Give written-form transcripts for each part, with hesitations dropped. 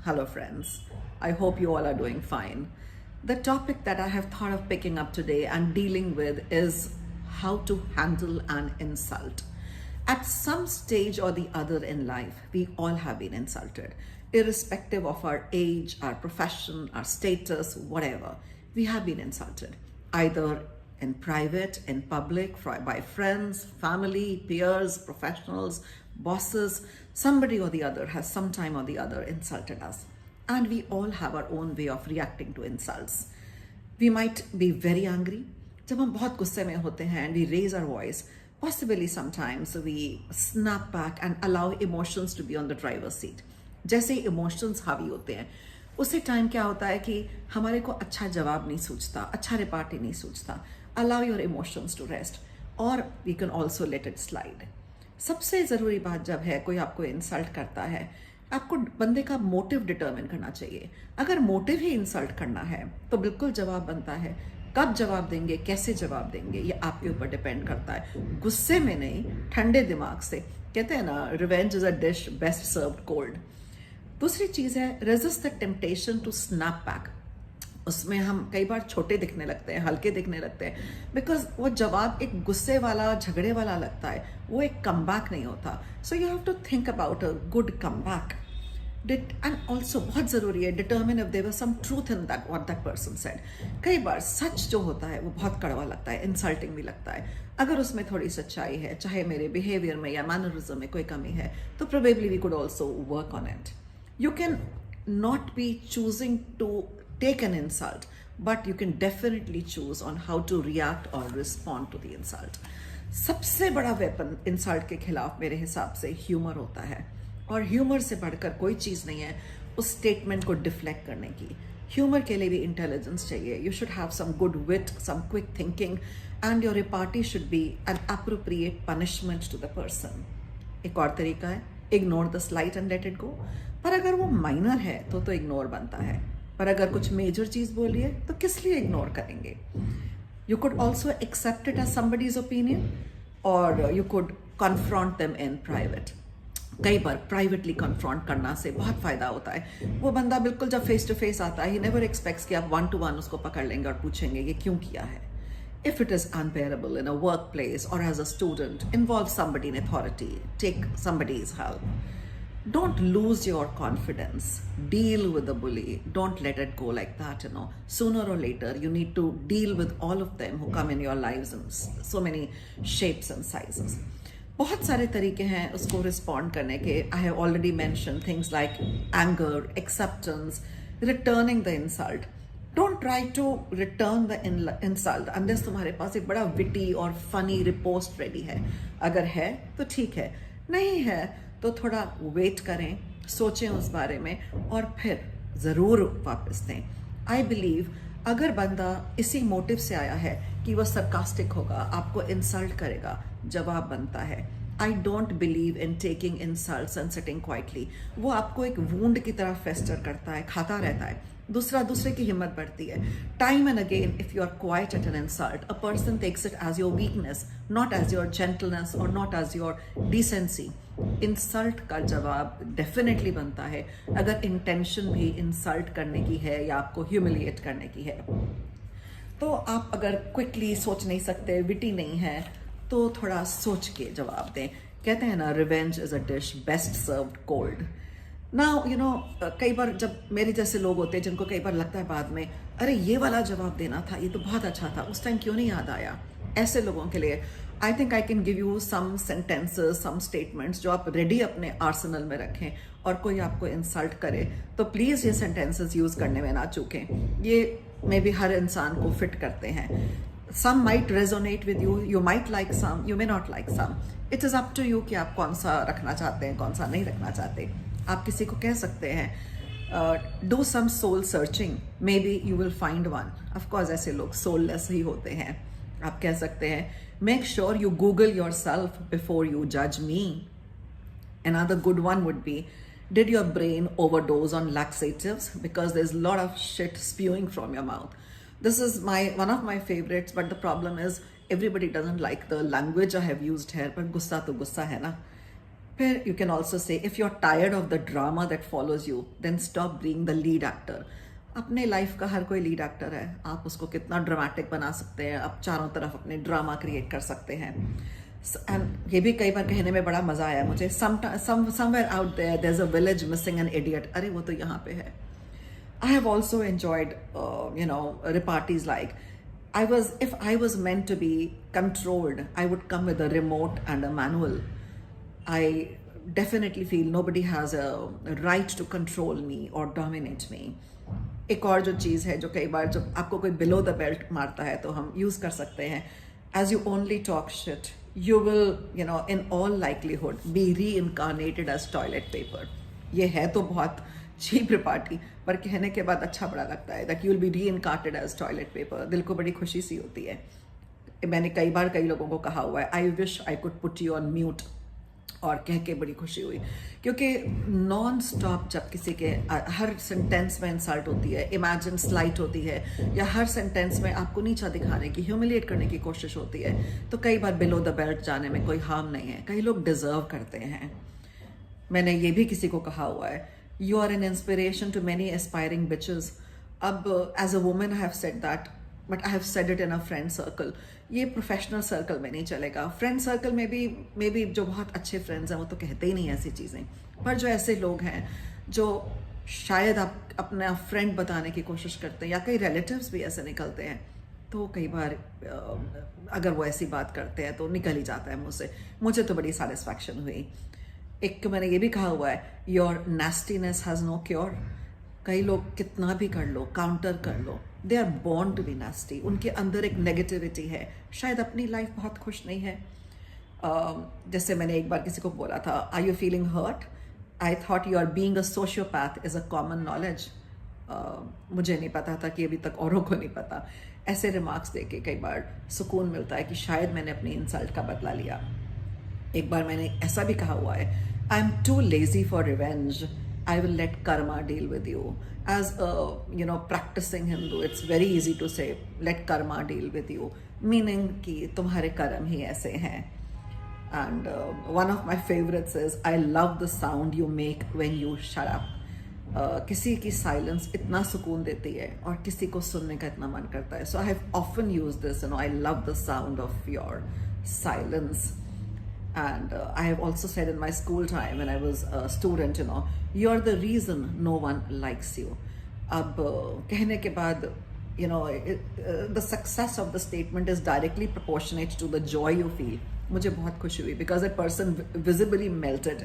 Hello, friends. I hope you all are doing fine. The topic that I have thought of picking up today and dealing with is how to handle an insult. At some stage or the other in life, we all have been insulted, irrespective of our age, our profession, our status, whatever. We have been insulted, either in private, in public, by friends, family, peers, professionals, bosses. Somebody or the other has sometime or the other insulted us. And we all have our own way of reacting to insults. We might be very angry. जब हम बहुत गुस्से में होते हैं and we raise our voice, possibly sometimes we snap back and allow emotions to be on the driver's seat. जैसे ही emotions हावी होते हैं, उसी टाइम क्या होता है कि हमारे को अच्छा जवाब नहीं सूझता, अच्छा रिपार्टी नहीं सूझता. Allow your emotions to rest, or we can also let it slide. सबसे ज़रूरी बात जब है कोई आपको इंसल्ट करता है, आपको बंदे का मोटिव डिटर्मिन करना चाहिए. अगर मोटिव ही इंसल्ट करना है तो बिल्कुल जवाब बनता है. कब जवाब देंगे, कैसे जवाब देंगे, ये आपके ऊपर डिपेंड करता है. गुस्से में नहीं, ठंडे दिमाग से. कहते हैं ना, revenge is a dish best served cold. दूसरी चीज़ है, resist the temptation to snap back. उसमें हम कई बार छोटे दिखने लगते हैं, हल्के दिखने लगते हैं, बिकॉज वो जवाब एक गुस्से वाला, झगड़े वाला लगता है. वो एक कम बैक नहीं होता. So you have to think about a good comeback. And also बहुत ज़रूरी है determine if there was some truth in that what that person said. कई बार सच जो होता है वो बहुत कड़वा लगता है, इंसल्टिंग भी लगता है. अगर उसमें थोड़ी सच्चाई है, चाहे मेरे बिहेवियर में या मैनरिज्म में कोई कमी है, तो probably we could also work on it. You can not be choosing to take an insult, but you can definitely choose on how to react or respond to the insult. सबसे बड़ा weapon insult के खिलाफ मेरे हिसाब से humour होता है, और ह्यूमर से बढ़कर कोई चीज़ नहीं है उस स्टेटमेंट को डिफ्लेक्ट करने की. ह्यूमर के लिए भी इंटेलिजेंस चाहिए. You should have some good wit, some quick thinking, and your repartee should be an appropriate punishment to the person. एक और तरीका है, ignore the slight and let it go. पर अगर वो माइनर है तो इग्नोर बनता है. पर अगर कुछ मेजर चीज़ बोली है तो किस लिए इग्नोर करेंगे. You could also accept it as somebody's opinion, और you could confront them in private. कई बार प्राइवेटली कन्फ्रॉन्ट करना से बहुत फ़ायदा होता है. वो बंदा बिल्कुल जब फेस टू फेस आता है, ही नेवर एक्सपेक्ट्स कि आप 1-to-1 उसको पकड़ लेंगे और पूछेंगे ये क्यों किया है. If it is unbearable in a workplace or as a student, involve somebody in authority, take somebody's help. Don't lose your confidence. Deal with the bully. Don't let it go like that, Sooner or later, you need to deal with all of them who come in your lives in so many shapes and sizes. बहुत सारे तरीके हैं उसको respond करने के. I have already mentioned things like anger, acceptance, returning the insult. Don't try to return the insult unless तुम्हारे पास एक बड़ा विटी और फनी रिपोस्ट रेडी है. अगर है तो ठीक है, नहीं है तो थोड़ा वेट करें, सोचें उस बारे में, और फिर ज़रूर वापस दें. आई बिलीव अगर बंदा इसी मोटिव से आया है कि वह सरकास्टिक होगा, आपको इंसल्ट करेगा, जवाब बनता है. I don't believe in taking insults and sitting quietly. वो आपको एक वूंड की तरह फेस्टर करता है, खाता रहता है. दूसरे की हिम्मत बढ़ती है. Time and again if you are quiet at an insult, a person takes it as your weakness, not as your gentleness और not as your decency. Insult का जवाब डेफिनेटली बनता है अगर इंटेंशन भी इंसल्ट करने की है या आपको ह्यूमिलिएट करने की है. तो आप अगर क्विकली सोच नहीं सकते, विटी नहीं है, तो थोड़ा सोच के जवाब दें. कहते हैं ना, revenge is a dish best served cold. Now कई बार जब मेरे जैसे लोग होते हैं जिनको कई बार लगता है बाद में, अरे ये वाला जवाब देना था, ये तो बहुत अच्छा था, उस टाइम क्यों नहीं याद आया. ऐसे लोगों के लिए I think I can give you some sentences, some statements जो आप रेडी अपने आर्सेनल में रखें. और कोई आपको इंसल्ट करे तो प्लीज़ ये सेंटेंसेस यूज़ करने में ना चूकें. ये मे बी हर इंसान को फिट करते हैं. Some might resonate with you, you might like some, you may not like some. It is up to you कि आप कौन सा रखना चाहते हैं, कौन सा नहीं रखना चाहते. आप किसी को कह सकते हैं, do some soul searching, maybe you will find one. Of course ऐसे लोग soulless ही होते हैं. आप कह सकते हैं, make sure you Google yourself before you judge me. Another good one would be, did your brain overdose on laxatives? Because there's a lot of shit spewing from your mouth. This is one of my favorites, but the problem is everybody doesn't like the language I have used here. But गुस्सा तो गुस्सा है ना. फिर you can also say if you're tired of the drama that follows you, then stop being the lead actor. अपने life का हर कोई lead actor है, आप उसको कितना ड्रामेटिक बना सकते हैं, आप चारों तरफ अपने ड्रामा क्रिएट कर सकते हैं. एंड ये भी कई बार कहने में बड़ा मजा आया मुझे, somewhere out there is a village missing an idiot, अरे वो तो यहाँ पे है. I have also enjoyed, repartees like if I was meant to be controlled, I would come with a remote and a manual. I definitely feel nobody has a right to control me or dominate me. एक और जो चीज़ है जो कई बार जब आपको कोई below the belt मारता है तो हम यूज़ कर सकते हैं, as you only talk shit, you will, in all likelihood be reincarnated as toilet paper. ये है तो बहुत चीप रिपार्टी, पर कहने के बाद अच्छा बड़ा लगता है that you will be reincarnated as toilet paper. दिल को बड़ी खुशी सी होती है. मैंने कई बार कई लोगों को कहा हुआ है I wish I could put you on mute, और कह के बड़ी खुशी हुई, क्योंकि नॉन स्टॉप जब किसी के हर सेंटेंस में इंसल्ट होती है, इमेजिन स्लाइट होती है, या हर सेंटेंस में आपको नीचा दिखाने की, ह्यूमिलिएट करने की कोशिश होती है, तो कई बार बिलो द बेल्ट जाने में कोई हार्म नहीं है. कई लोग डिजर्व करते हैं. मैंने ये भी किसी को कहा हुआ है, you are an inspiration to many aspiring bitches. अब as a woman I have said that, but I have said it in a friend circle. ये प्रोफेशनल सर्कल में नहीं चलेगा. फ्रेंड सर्कल में भी मे बी जो बहुत अच्छे फ्रेंड्स हैं वो तो कहते ही नहीं ऐसी चीज़ें, पर जो ऐसे लोग हैं जो शायद आप अपना फ्रेंड बताने की कोशिश करते हैं, या कई रिलेटिव्स भी ऐसे निकलते हैं, तो कई बार अगर वो ऐसी बात करते हैं तो निकल ही जाता है मुँह से. मुझे तो बड़ी सेटिस्फैक्शन हुई. एक मैंने ये भी कहा हुआ है, your nastiness has no cure. कई लोग कितना भी कर लो, काउंटर कर लो, they are born to be nasty. उनके अंदर एक नेगेटिविटी है, शायद अपनी लाइफ बहुत खुश नहीं है. जैसे मैंने एक बार किसी को बोला था, are you feeling hurt? I thought you are being a sociopath is a common knowledge. मुझे नहीं पता था कि अभी तक औरों को नहीं पता. ऐसे रिमार्क्स दे के कई बार सुकून मिलता है कि शायद मैंने अपनी इंसल्ट का बदला लिया. एक बार मैंने ऐसा भी कहा हुआ है, I am too lazy for revenge, I will let karma deal with you. As practising Hindu, it's very easy to say let karma deal with you, meaning कि तुम्हारे कर्म ही ऐसे हैं. And one of my favourites is I love the sound you make when you shut up. किसी की silence इतना सुकून देती है और किसी को सुनने का इतना मन करता है. So I have often use this, I love the sound of your silence. And I have also said in my school time when I was a student, you're the reason no one likes you. अब कहने के बाद, the success of the statement is directly proportionate to the joy you feel. मुझे बहुत खुशी हुई because that person visibly melted,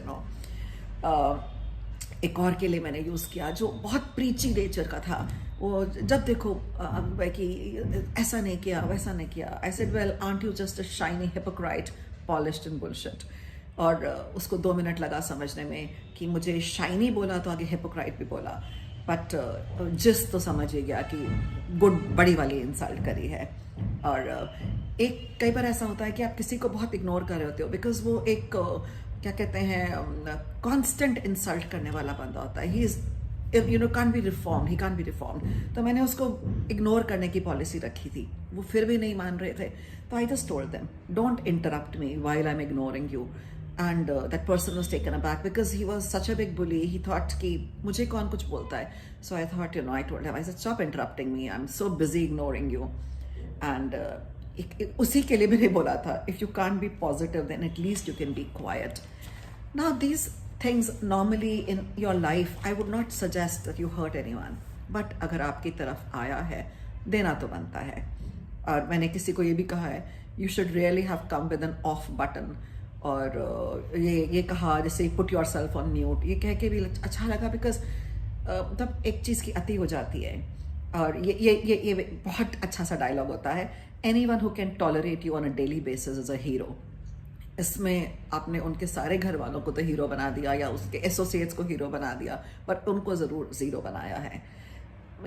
एक और के लिए मैंने यूज़ किया जो बहुत प्रीची नेचर का था. वो जब देखो कि ऐसा नहीं किया, वैसा नहीं किया. I said, well, aren't you just a shiny hypocrite? Polished and bullshit. और उसको 2 मिनट लगा समझने में कि मुझे शाइनी बोला तो आगे हिपोक्राइट भी बोला, बट जिस तो समझ ही गया कि गुड बड़ी वाली इंसल्ट करी है. और एक कई बार ऐसा होता है कि आप किसी को बहुत इग्नोर कर रहे होते हो बिकॉज वो एक क्या कहते हैं कॉन्स्टेंट इंसल्ट करने वाला बंदा होता है. He is can't be reformed, he can't be reformed. तो मैंने उसको इग्नोर करने की पॉलिसी रखी थी. वो फिर भी नहीं मान रहे थे, तो I just told them, don't interrupt me while I'm ignoring you. And that person was taken aback because he was such a big bully. He thought कि मुझे कौन कुछ बोलता है. So I thought, I told him, I said, stop interrupting me. I'm so busy ignoring you. And उसी के लिए मैंने बोला था, if you can't be positive, then at least you can be quiet. Now these things normally in your life, I would not suggest that you hurt anyone. But अगर आपकी तरफ आया है, देना तो बनता है. और मैंने किसी को ये भी कहा है, you should really have come with an off button. और ये कहा जैसे put yourself on mute, ये कह के भी अच्छा लगा बिकॉज तब एक चीज़ की अति हो जाती है. और ये बहुत अच्छा सा डायलॉग होता है, anyone who can tolerate you on a daily basis is a hero. इसमें आपने उनके सारे घर वालों को तो हीरो बना दिया या उसके एसोसिएट्स को हीरो बना दिया, पर उनको ज़रूर ज़ीरो बनाया है.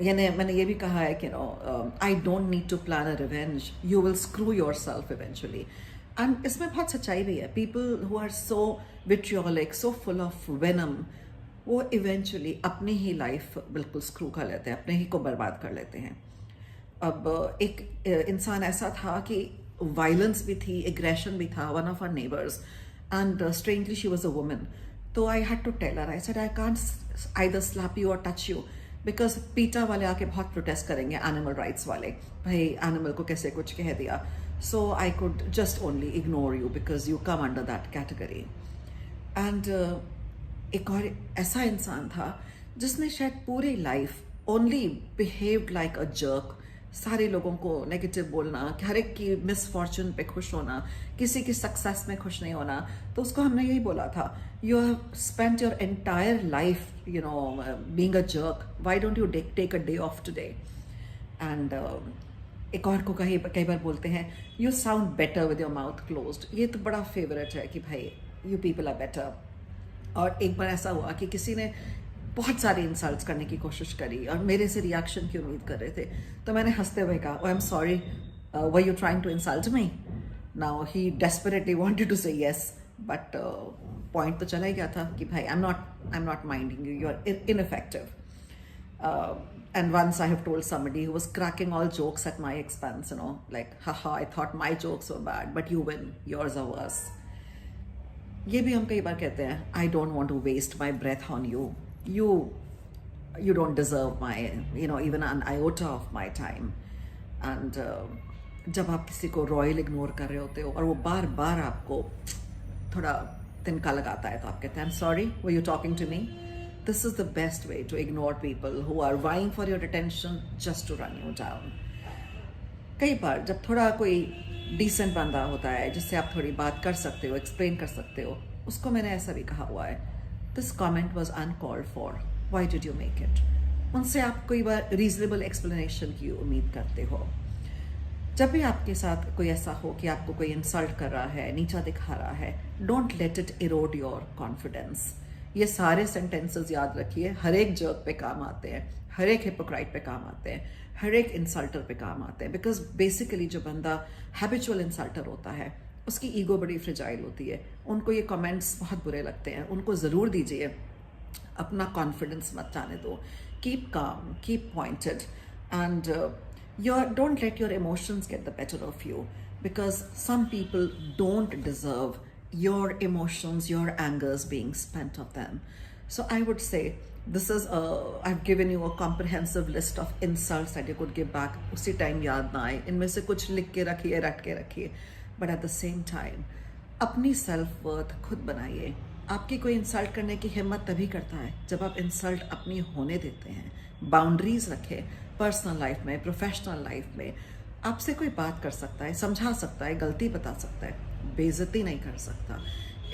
यानी मैंने ये भी कहा है कि I don't need to plan a revenge, you will screw yourself eventually. And इसमें बहुत सच्चाई भी है. People who are so vitriolic, so full of venom, वो इवेंचुअली अपनी ही लाइफ बिल्कुल स्क्रू कर लेते हैं, अपने ही को बर्बाद कर लेते हैं. अब एक इंसान ऐसा था कि वायलेंस भी थी, एग्रेशन भी था. One of our neighbours and strangely she was a woman. So I had to tell her, I said, I can't either slap you or touch you because PETA वाले आके बहुत प्रोटेस्ट करेंगे, animal rights वाले, भाई animal को कैसे कुछ कह दिया. So I could just only ignore you because you come under that category. And एक और ऐसा इंसान था जिसने शायद पूरी लाइफ ओनली बिहेव्ड लाइक अ जर्क. सारे लोगों को नेगेटिव बोलना, हर एक की मिसफॉर्चून पे खुश होना, किसी की सक्सेस में खुश नहीं होना. तो उसको हमने यही बोला था, you have spent your entire life you know being a jerk, why don't you take a day off today. And एक और को कई बार बोलते हैं, you sound better with your mouth closed. ये तो बड़ा फेवरेट है कि भाई यू पीपल आर बेटर. और एक बार ऐसा हुआ कि किसी ने बहुत सारी इंसल्ट्स करने की कोशिश करी और मेरे से रिएक्शन की उम्मीद कर रहे थे. तो मैंने हंसते हुए कहा, I am sorry, were you trying to insult me. Now he desperately wanted to say yes, but point तो चला ही गया था कि भाई I am not minding you, you are ineffective. And once I have told somebody who was cracking all jokes at my expense, you know, like, haha, I thought my jokes were bad, but you win, yours are worse. ये भी हम कई बार कहते हैं, I don't want to waste my breath on you. You don't deserve my, you know, even an iota of my time. And जब आप किसी को रॉयल इग्नोर कर रहे होते हो और वो बार बार आपको थोड़ा तिनका लगाता है, तो आप कहते हैं, I'm sorry, were you talking to me? This is the best way to ignore people who are vying for your attention just to run you down. कई बार जब थोड़ा कोई डिसेंट बंदा होता है जिससे आप थोड़ी बात कर सकते हो, एक्सप्लेन कर सकते हो, उसको मैंने ऐसा भी कहा हुआ है, this comment was uncalled for, why did you make it. उनसे आप कोई बार रीजनेबल एक्सप्लेनेशन की उम्मीद करते हो. जब भी आपके साथ कोई ऐसा हो कि आपको कोई इंसल्ट कर रहा है, नीचा दिखा रहा है, don't let it Erode your confidence. ये सारे सेंटेंसेस याद रखिए, हर एक जर्क पे काम आते हैं, हर एक हिपोक्राइट पे काम आते हैं, हर एक इंसल्टर पे काम आते हैं. बिकॉज बेसिकली जो बंदा हैबिचुअल इंसल्टर होता है उसकी ईगो बड़ी फ्रिजाइल होती है. उनको ये कमेंट्स बहुत बुरे लगते हैं, उनको ज़रूर दीजिए, अपना कॉन्फिडेंस मत जाने दो. Keep calm, keep pointed, and don't let your emotions get the better of you, because some people don't deserve your emotions, your angers being spent of them. So I would say I've given you a comprehensive list of insults that you could give back. उसी time याद ना आए, इनमें से कुछ लिख के रखिए, रट के रखिए, but at the same time अपनी सेल्फ वर्थ खुद बनाइए. आपकी कोई इंसल्ट करने की हिम्मत तभी करता है जब आप इंसल्ट अपनी होने देते हैं. बाउंड्रीज रखें, पर्सनल लाइफ में, प्रोफेशनल लाइफ में. आपसे कोई बात कर सकता है, समझा सकता है, गलती बता सकता है, बेइज्जती नहीं कर सकता.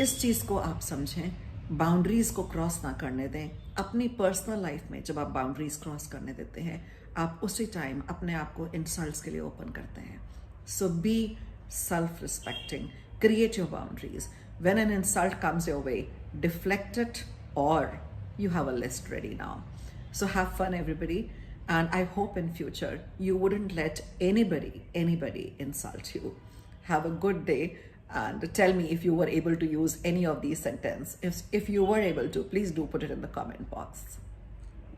इस चीज़ को आप समझें, बाउंड्रीज को क्रॉस ना करने दें. अपनी पर्सनल लाइफ में जब आप बाउंड्रीज क्रॉस करने देते हैं, आप उसी टाइम अपने आप को इंसल्ट्स के लिए ओपन करते हैं. So be self respecting, create your boundaries. When an insult comes your way, deflect it, or you have a list ready now. So have fun, everybody, and I hope in future you wouldn't let anybody insult you. Have a good day, and tell me if you were able to use any of these sentences. If you were able to, please do put it in the comment box.